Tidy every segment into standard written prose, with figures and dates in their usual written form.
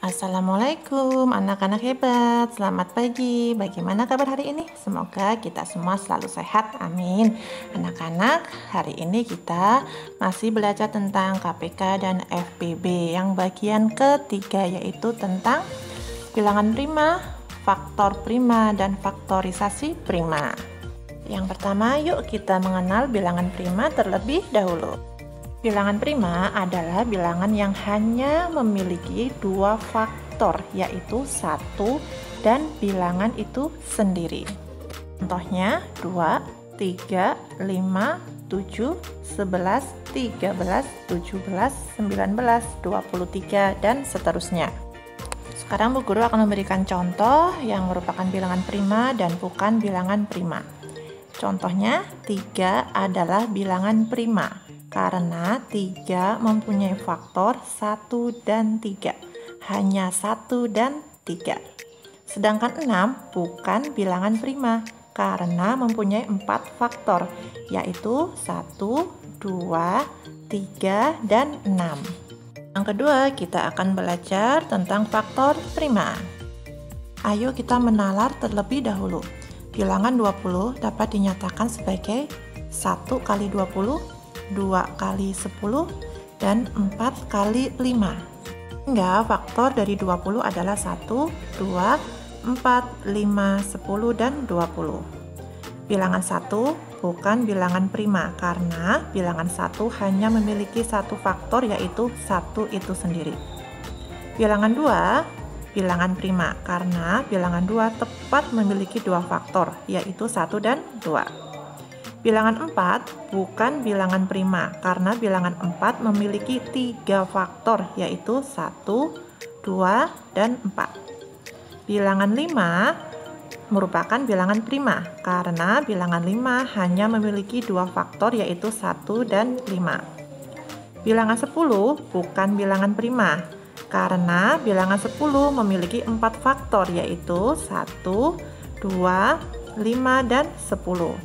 Assalamualaikum anak-anak hebat, selamat pagi. Bagaimana kabar hari ini? Semoga kita semua selalu sehat, amin. Anak-anak, hari ini kita masih belajar tentang KPK dan FPB yang bagian ketiga, yaitu tentang bilangan prima, faktor prima, dan faktorisasi prima. Yang pertama, yuk kita mengenal bilangan prima terlebih dahulu. Bilangan prima adalah bilangan yang hanya memiliki dua faktor, yaitu 1 dan bilangan itu sendiri. Contohnya 2, 3, 5, 7, 11, 13, 17, 19, 23, dan seterusnya. Sekarang Bu Guru akan memberikan contoh yang merupakan bilangan prima dan bukan bilangan prima. Contohnya 3 adalah bilangan prima. Karena 3 mempunyai faktor 1 dan 3, hanya 1 dan 3. Sedangkan 6 bukan bilangan prima, karena mempunyai 4 faktor, yaitu 1, 2, 3, dan 6. Yang kedua, kita akan belajar tentang faktor prima. Ayo kita menalar terlebih dahulu. Bilangan 20 dapat dinyatakan sebagai 1 kali 20, 2 kali 10, dan 4 kali 5. Sehingga faktor dari 20 adalah 1, 2, 4, 5, 10, dan 20. Bilangan 1 bukan bilangan prima karena bilangan 1 hanya memiliki satu faktor, yaitu 1 itu sendiri. Bilangan 2 bilangan prima karena bilangan 2 tepat memiliki dua faktor, yaitu 1 dan 2. Bilangan 4 bukan bilangan prima karena bilangan 4 memiliki 3 faktor, yaitu 1, 2, dan 4. Bilangan 5 merupakan bilangan prima karena bilangan 5 hanya memiliki 2 faktor, yaitu 1 dan 5. Bilangan 10 bukan bilangan prima karena bilangan 10 memiliki 4 faktor, yaitu 1, 2, 5, dan 10.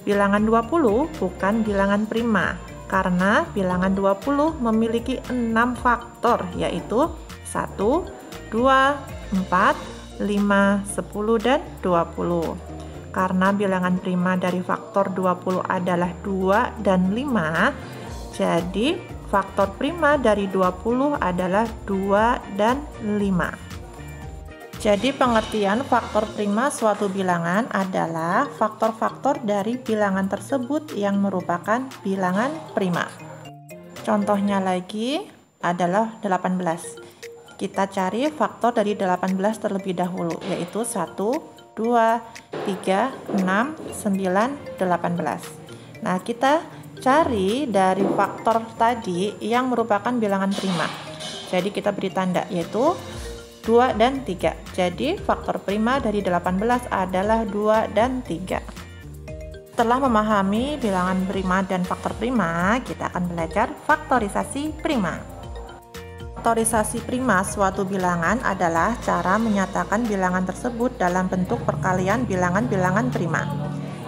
Bilangan 20 bukan bilangan prima karena bilangan 20 memiliki 6 faktor, yaitu 1, 2, 4, 5, 10, dan 20. Karena bilangan prima dari faktor 20 adalah 2 dan 5, jadi faktor prima dari 20 adalah 2 dan 5. Jadi pengertian faktor prima suatu bilangan adalah faktor-faktor dari bilangan tersebut yang merupakan bilangan prima. Contohnya lagi adalah 18. Kita cari faktor dari 18 terlebih dahulu, yaitu 1, 2, 3, 6, 9, 18. Nah, kita cari dari faktor tadi yang merupakan bilangan prima. Jadi kita beri tanda, yaitu 2 dan 3. Jadi faktor prima dari 18 adalah 2 dan 3. Setelah memahami bilangan prima dan faktor prima, kita akan belajar faktorisasi prima. Faktorisasi prima suatu bilangan adalah cara menyatakan bilangan tersebut dalam bentuk perkalian bilangan-bilangan prima.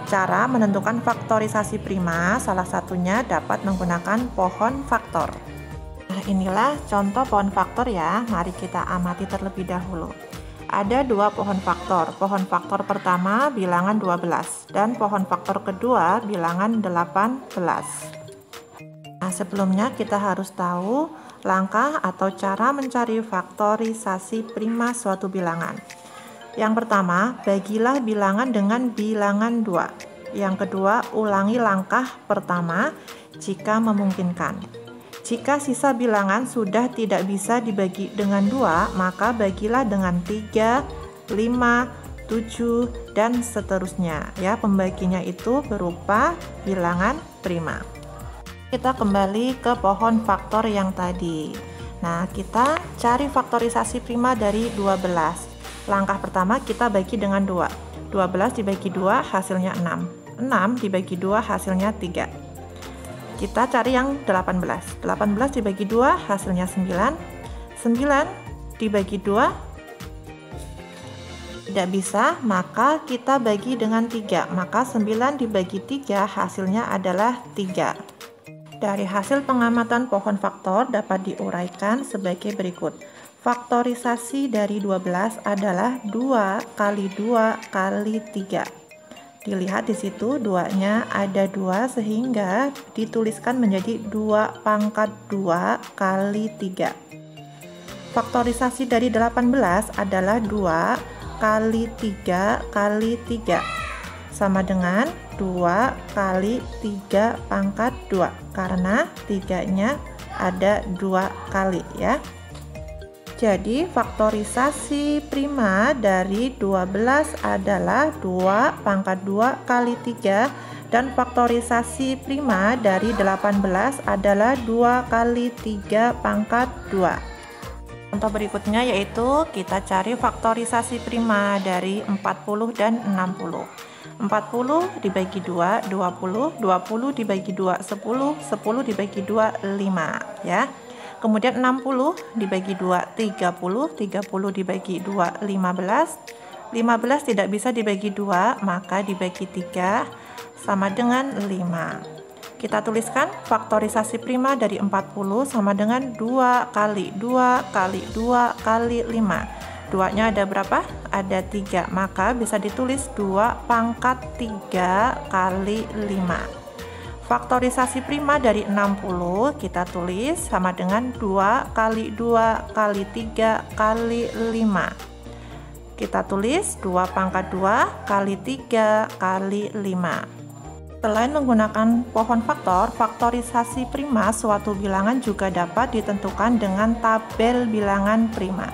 Cara menentukan faktorisasi prima salah satunya dapat menggunakan pohon faktor. Nah, inilah contoh pohon faktor ya. Mari kita amati terlebih dahulu. Ada dua pohon faktor. Pohon faktor pertama bilangan 12 dan pohon faktor kedua bilangan 18. Nah, sebelumnya kita harus tahu langkah atau cara mencari faktorisasi prima suatu bilangan. Yang pertama, bagilah bilangan dengan bilangan 2. Yang kedua, ulangi langkah pertama jika memungkinkan. Jika sisa bilangan sudah tidak bisa dibagi dengan 2, maka bagilah dengan 3, 5, 7, dan seterusnya. Ya, pembaginya itu berupa bilangan prima. Kita kembali ke pohon faktor yang tadi. Nah, kita cari faktorisasi prima dari 12. Langkah pertama kita bagi dengan 2. 12 dibagi 2 hasilnya 6. 6 dibagi 2 hasilnya 3. Kita cari yang 18. 18 dibagi 2 hasilnya 9. 9 dibagi 2 tidak bisa, maka kita bagi dengan 3. Maka 9 dibagi 3 hasilnya adalah 3. Dari hasil pengamatan pohon faktor dapat diuraikan sebagai berikut. Faktorisasi dari 12 adalah 2 kali 2 kali 3. Dilihat di situ 2-nya ada 2 sehingga dituliskan menjadi 2 pangkat 2 kali 3. Faktorisasi dari 18 adalah 2 kali 3 kali 3 sama dengan 2 kali 3 pangkat 2 karena 3-nya ada 2 kali ya. Jadi faktorisasi prima dari 12 adalah 2 pangkat 2 kali 3 dan faktorisasi prima dari 18 adalah 2 kali 3 pangkat 2. Contoh berikutnya yaitu kita cari faktorisasi prima dari 40 dan 60. 40 dibagi 2, 20, 20 dibagi 2, 10, 10 dibagi 2, 5 ya. Kemudian 60 dibagi 2, 30, 30 dibagi 2, 15, 15 tidak bisa dibagi 2, maka dibagi 3 sama dengan 5. Kita tuliskan faktorisasi prima dari 40 sama dengan 2 kali 2 kali 2 kali 5. 2-nya ada berapa? Ada 3, maka bisa ditulis 2 pangkat 3 kali 5. Faktorisasi prima dari 60 kita tulis sama dengan 2 kali 2 kali 3 kali 5. Kita tulis 2 pangkat 2 kali 3 kali 5. Selain menggunakan pohon faktor, faktorisasi prima suatu bilangan juga dapat ditentukan dengan tabel bilangan prima.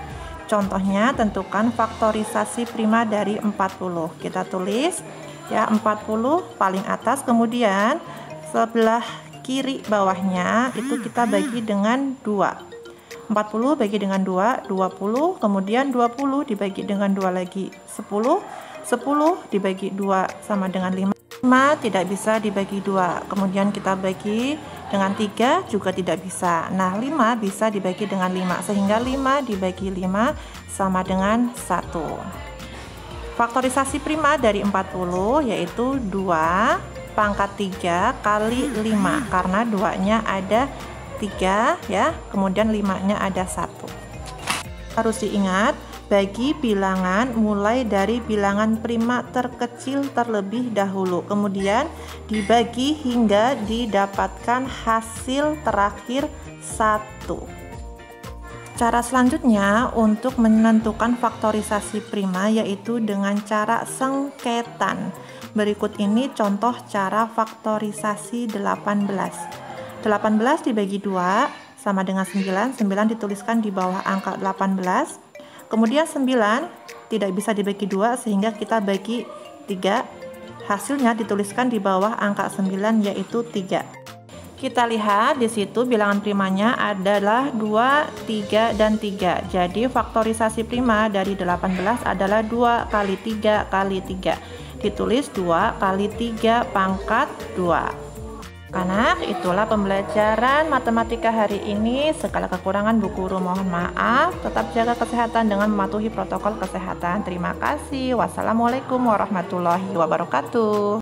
Contohnya, tentukan faktorisasi prima dari 40. Kita tulis ya 40 paling atas, kemudian sebelah kiri bawahnya itu kita bagi dengan 2. 40 bagi dengan 2, 20, kemudian 20 dibagi dengan 2 lagi 10, 10 dibagi 2 sama dengan 5. 5 tidak bisa dibagi 2, kemudian kita bagi dengan 3 juga tidak bisa. Nah 5 bisa dibagi dengan 5, sehingga 5 dibagi 5 sama dengan 1. Faktorisasi prima dari 40 yaitu 2 pangkat 3 kali 5 karena 2-nya ada 3 ya, kemudian 5-nya ada 1. Harus diingat, bagi bilangan mulai dari bilangan prima terkecil terlebih dahulu, kemudian dibagi hingga didapatkan hasil terakhir 1. Cara selanjutnya untuk menentukan faktorisasi prima yaitu dengan cara sengketan. Berikut ini contoh cara faktorisasi 18. 18 dibagi 2 sama dengan 9. 9 dituliskan di bawah angka 18. Kemudian 9 tidak bisa dibagi 2 sehingga kita bagi 3. Hasilnya dituliskan di bawah angka 9 yaitu 3. Kita lihat di situ bilangan primanya adalah 2, 3, dan 3. Jadi faktorisasi prima dari 18 adalah 2 kali 3 kali 3. Ditulis 2 kali 3 pangkat 2. Anak, itulah pembelajaran matematika hari ini. Segala kekurangan Bu Guru mohon maaf. Tetap jaga kesehatan dengan mematuhi protokol kesehatan. Terima kasih. Wassalamualaikum warahmatullahi wabarakatuh.